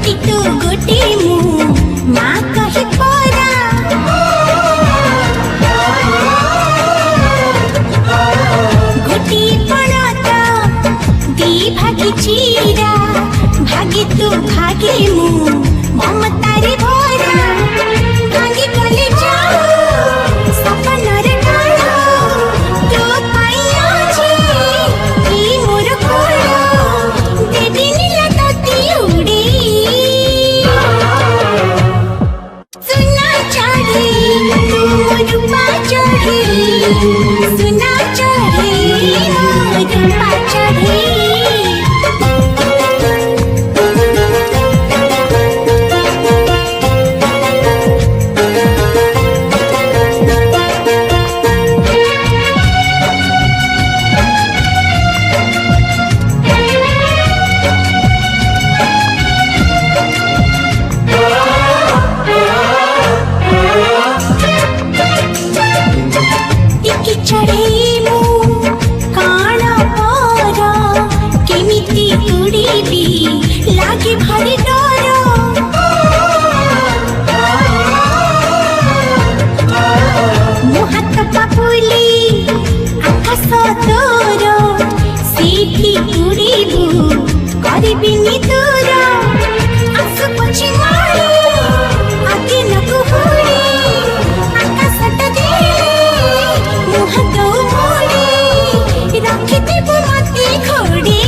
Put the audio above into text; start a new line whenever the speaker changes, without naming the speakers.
गोटी तू गोटी मु माँ कहे परा गोटी पणता दी भागी चीरा भागी तू भागी मु ममतारे भरा भागी गले जाओ सपनरे काढ़ तो पाइया जी ई मोर कोड़ देवी नीला तती उड़ी सुना चढ़े तू रूपा चढ़े सुना चढ़े रूपा चढ़े भारी डर मो हाथ पापुली आकाश तोर सीठी उड़ीबू करबिनी दूर आसु पछी मारी आगे नकु हुड़ी आकाशटा दे मो हाथ मोड़ी रखिथिबू मते खोड़ी